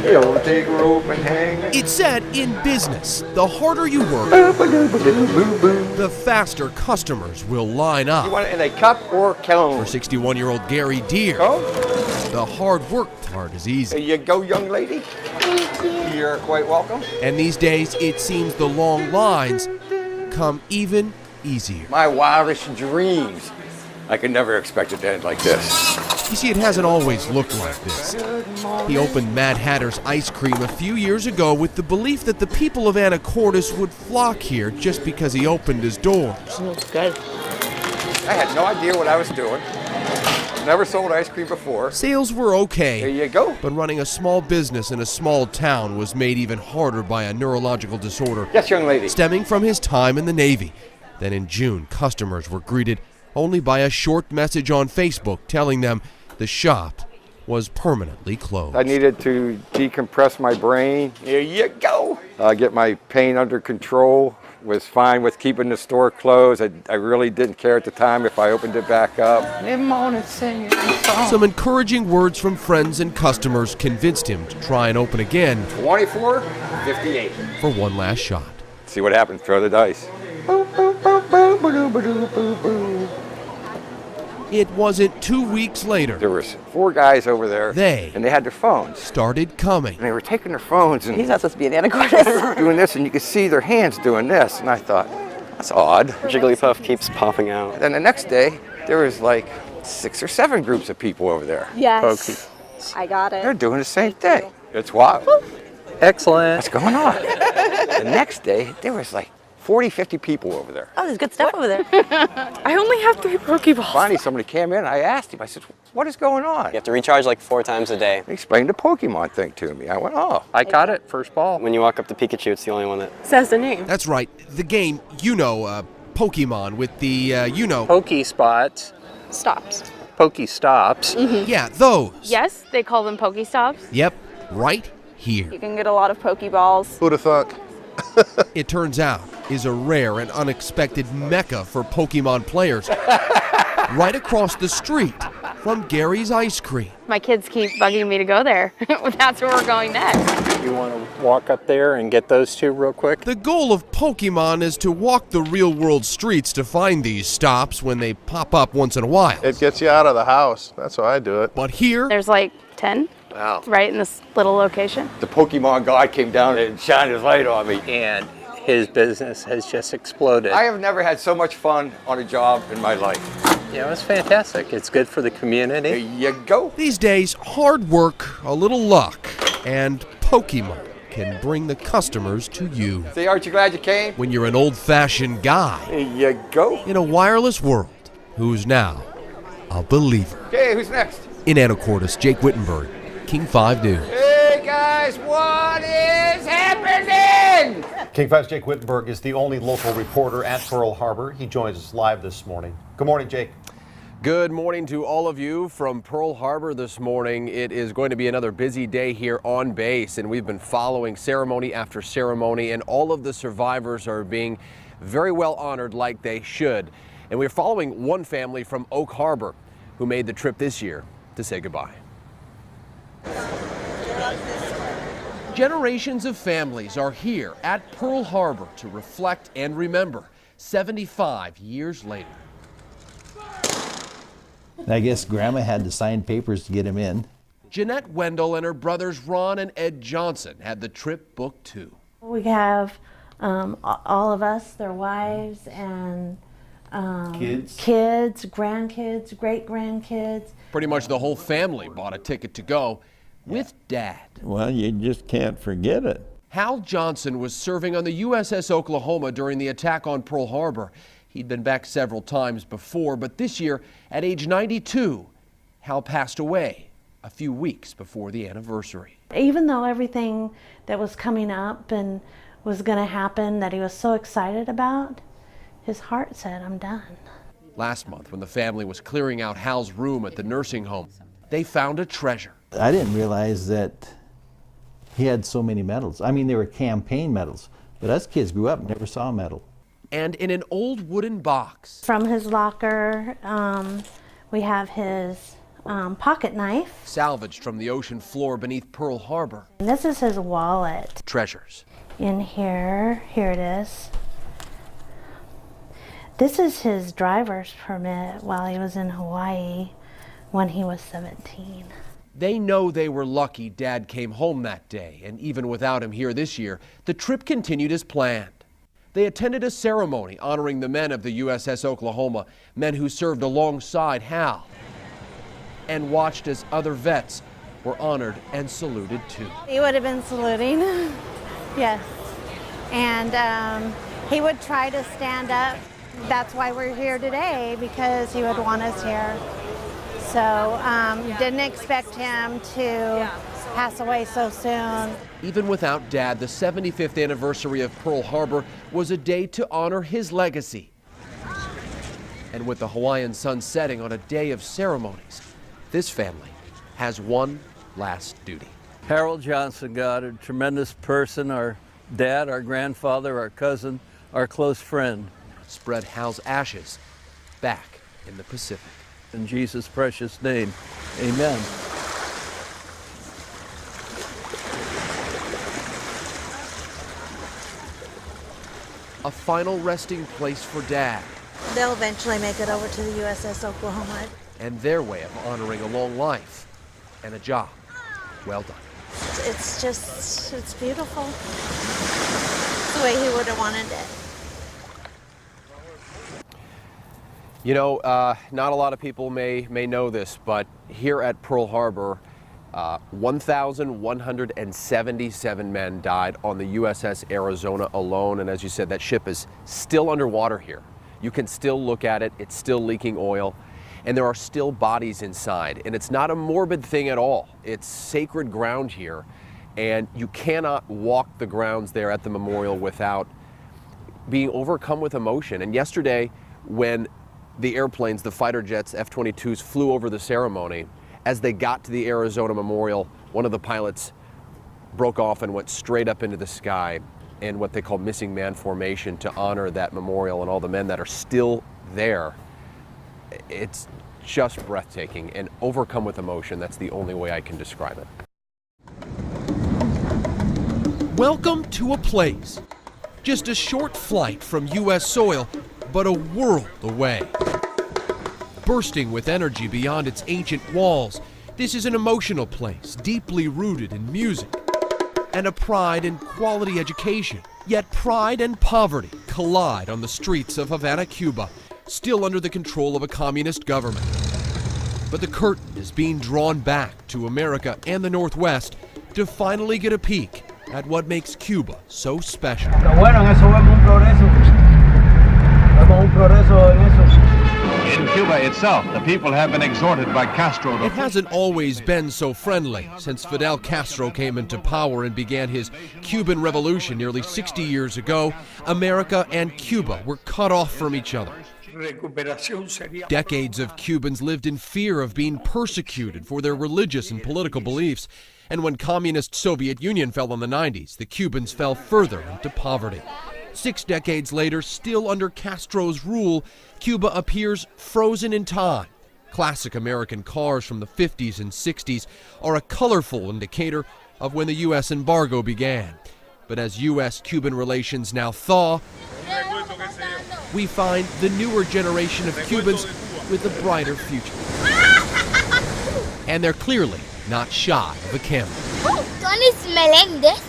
It'll take a rope and hang. It's said in business, the harder you work, the faster customers will line up. You want it in a cup or cone? For 61-year-old Gary Deere, Cone? the hard work part is easy. There you go, young lady. Thank you. You're quite welcome. And these days, it seems the long lines come even easier. My wildest dreams. I could never expect it to end like this. You see, it hasn't always looked like this. He opened Mad Hatter's Ice Cream a few years ago with the belief that the people of Anacortes would flock here just because he opened his doors. Good. I had no idea what I was doing. Never sold ice cream before. Sales were okay. There you go. But running a small business in a small town was made even harder by a neurological disorder. Yes, young lady. Stemming from his time in the Navy. Then in June, customers were greeted only by a short message on Facebook telling them the shop was permanently closed. I needed to decompress my brain. There you go. Get my pain under control. Was fine with keeping the store closed. I really didn't care at the time if I opened it back up. Some encouraging words from friends and customers convinced him to try and open again. 24-58. For one last shot. See what happens. Throw the dice. It wasn't 2 weeks later. There was 4 guys over there. And they had their phones. Started coming. And they were taking their phones and he's not supposed to be in Anacortes. doing this, and you could see their hands doing this. And I thought, that's odd. Jigglypuff keeps popping out. Then the next day, there was like 6 or 7 groups of people over there. Yes, I got it. They're doing the same thing. It's wild. Excellent. What's going on? The next day, there was like 40, 50 people over there. Oh, there's good stuff over there. I only have 3 Pokeballs. Finally, somebody came in. I asked him. I said, what is going on? You have to recharge like 4 times a day. He explained the Pokemon thing to me. I went, oh. I caught it first ball. When you walk up to Pikachu, it's the only one that Says the name. That's right. The game, Pokemon with the, Pokespots. Stops. Pokestops. Yeah, those. Yes, they call them Pokestops. Yep, right here. You can get a lot of Pokeballs. Who'd have thought? It turns out, is a rare and unexpected mecca for Pokemon players. Right across the street from Gary's Ice Cream. My kids keep bugging me to go there. That's where we're going next. You want to walk up there and get those 2 real quick? The goal of Pokemon is to walk the real-world streets to find these stops when they pop up once in a while. It gets you out of the house. That's how I do it. But here, There's like 10 Wow. right in this little location. The Pokemon god came down and shined his light on me. And his business has just exploded. I have never had so much fun on a job in my life. Yeah, it's fantastic. It's good for the There community. you go. these days, hard work, a little luck, and Pokemon can bring the customers to you. Say, aren't you glad you came? When you're an old-fashioned guy There you go. in a wireless world who's now a believer. Okay, who's next? In Anacortes, Jake Whittenberg, King 5 News. Hey guys, what is happening? King 5's Jake Whittenberg is the only local reporter at Pearl Harbor. He joins us live this morning. Good morning, Jake. Good morning to all of you from Pearl Harbor this morning. It is going to be another busy day here on base, and we've been following ceremony after ceremony, and all of the survivors are being very well honored like they should. And we're following one family from Oak Harbor who made the trip this year to say goodbye. Generations of families are here at Pearl Harbor to reflect and remember 75 years later. I guess Grandma had to sign papers to get him in. Jeanette Wendell and her brothers Ron and Ed Johnson had the trip booked too. We have all of us, their wives, and kids, grandkids, great-grandkids. Pretty much the whole family bought a ticket to go with Dad. Well, you just can't forget it. Hal Johnson was serving on the USS Oklahoma during the attack on Pearl Harbor. He'd been back several times before, but this year, at age 92, Hal passed away a few weeks before the anniversary. Even though everything that was coming up and was going to happen that he was so excited about, his heart said, I'm done. Last month, when the family was clearing out Hal's room at the nursing home, they found a treasure. I didn't realize that he had so many medals. I mean, they were campaign medals, but us kids grew up and never saw a medal. And in an old wooden box. From his locker, we have his pocket knife. Salvaged from the ocean floor beneath Pearl Harbor. And this is his wallet. Treasures. In here it is. This is his driver's permit while he was in Hawaii when he was 17. They know they were lucky Dad came home that day, and even without him here this year, the trip continued as planned. They attended a ceremony honoring the men of the USS Oklahoma, men who served alongside Hal, and watched as other vets were honored and saluted too. He would have been saluting, yes. And he would try to stand up. That's why we're here today, because he would want us here. So didn't expect him to pass away so soon. Even without Dad, the 75th anniversary of Pearl Harbor was a day to honor his legacy. And with the Hawaiian sun setting on a day of ceremonies, this family has one last duty. Harold Johnson, God, a tremendous person, our dad, our grandfather, our cousin, our close friend. Spread Hal's ashes back in the Pacific. In Jesus' precious name, amen. A final resting place for Dad. They'll eventually make it over to the USS Oklahoma. And their way of honoring a long life and a job well done. It's beautiful. It's the way he would have wanted it. You know, not a lot of people may know this, but here at Pearl Harbor, 1,177 men died on the USS Arizona alone. And as you said, that ship is still underwater here. You can still look at it. It's still leaking oil. And there are still bodies inside. And it's not a morbid thing at all. It's sacred ground here. And you cannot walk the grounds there at the memorial without being overcome with emotion. And yesterday, when the airplanes, the fighter jets, F-22s, flew over the ceremony, as they got to the Arizona Memorial, one of the pilots broke off and went straight up into the sky in what they call missing man formation to honor that memorial and all the men that are still there. It's just breathtaking and overcome with emotion. That's the only way I can describe it. Welcome to a place just a short flight from U.S. soil, but a world away. Bursting with energy beyond its ancient walls, this is an emotional place deeply rooted in music and a pride in quality education. Yet pride and poverty collide on the streets of Havana, Cuba, still under the control of a communist government. But the curtain is being drawn back to America and the Northwest to finally get a peek at what makes Cuba so special. In Cuba itself, the people have been exhorted by Castro to... It hasn't always been so friendly since Fidel Castro came into power and began his Cuban Revolution nearly 60 years ago. America and Cuba were cut off from each other. Decades of Cubans lived in fear of being persecuted for their religious and political beliefs. And when communist Soviet Union fell in the 90s, the Cubans fell further into poverty. 6 decades later, still under Castro's rule, Cuba appears frozen in time. Classic American cars from the 50s and 60s are a colorful indicator of when the U.S. embargo began. But as U.S.-Cuban relations now thaw, we find the newer generation of Cubans with a brighter future. And they're clearly not shy of a camera. Tony Melendez.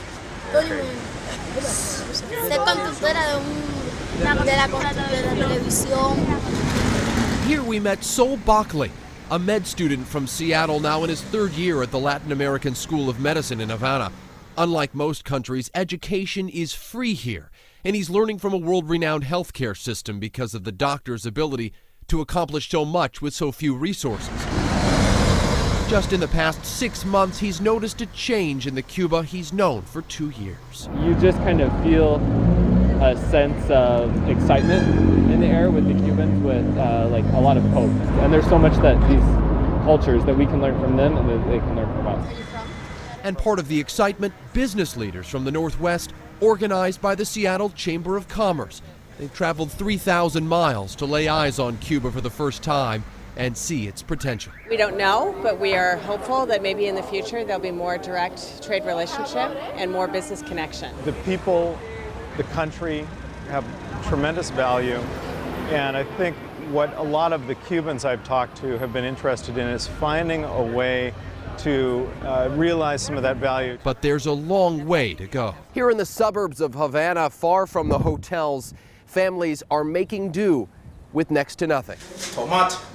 Here we met Sol Bockley, a med student from Seattle, now in his 3rd year at the Latin American School of Medicine in Havana. Unlike most countries, education is free here, and he's learning from a world-renowned healthcare system because of the doctor's ability to accomplish so much with so few resources. Just in the past 6 months, he's noticed a change in the Cuba he's known for 2 years. You just kind of feel a sense of excitement in the air with the Cubans, with like a lot of hope. And there's so much that these cultures that we can learn from them and that they can learn from us. And part of the excitement, business leaders from the Northwest, organized by the Seattle Chamber of Commerce. They've traveled 3,000 miles to lay eyes on Cuba for the first time and see its potential. We don't know, but we are hopeful that maybe in the future there'll be more direct trade relationship and more business connection. The people, the country have tremendous value, and I think what a lot of the Cubans I've talked to have been interested in is finding a way to realize some of that value. But there's a long way to go. Here in the suburbs of Havana, far from the hotels, families are making do with next to nothing.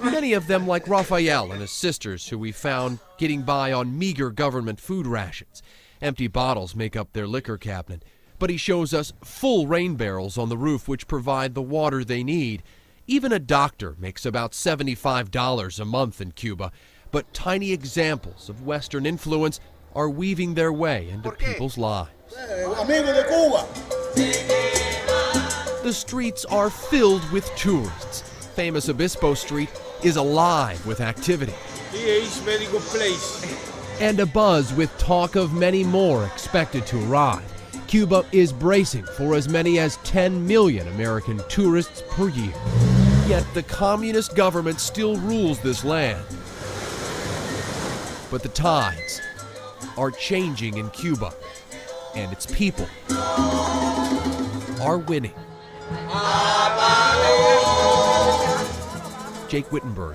Many of them like Rafael and his sisters, who we found getting by on meager government food rations. Empty bottles make up their liquor cabinet, but he shows us full rain barrels on the roof which provide the water they need. Even a doctor makes about $75 a month in Cuba, but tiny examples of Western influence are weaving their way into people's lives. The streets are filled with tourists. Famous Obispo Street is alive with activity. Here is a very good place. And a buzz with talk of many more expected to arrive. Cuba is bracing for as many as 10 million American tourists per year. Yet the communist government still rules this land. But the tides are changing in Cuba, and its people are winning. Jake Whittenberg,